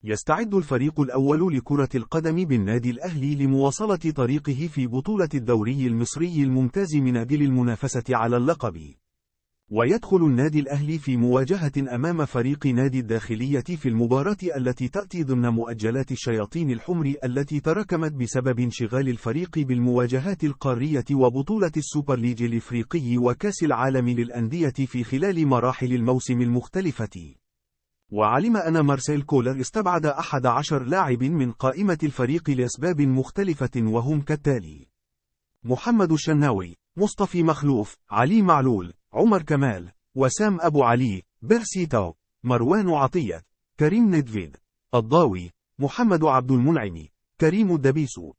يستعد الفريق الأول لكرة القدم بالنادي الأهلي لمواصلة طريقه في بطولة الدوري المصري الممتاز من أجل المنافسة على اللقب. ويدخل النادي الأهلي في مواجهة أمام فريق نادي الداخلية في المباراة التي تأتي ضمن مؤجلات الشياطين الحمر التي تراكمت بسبب انشغال الفريق بالمواجهات القارية وبطولة السوبر ليج الإفريقي وكأس العالم للأندية في خلال مراحل الموسم المختلفة. وعلم أن مارسيل كولر استبعد 11 لاعب من قائمة الفريق لأسباب مختلفة وهم كالتالي: محمد الشناوي، مصطفى مخلوف، علي معلول، عمر كمال، وسام أبو علي، بيرسي تاو، مروان عطية، كريم ندفيد، الضاوي، محمد عبد المنعم، كريم الدبيسو.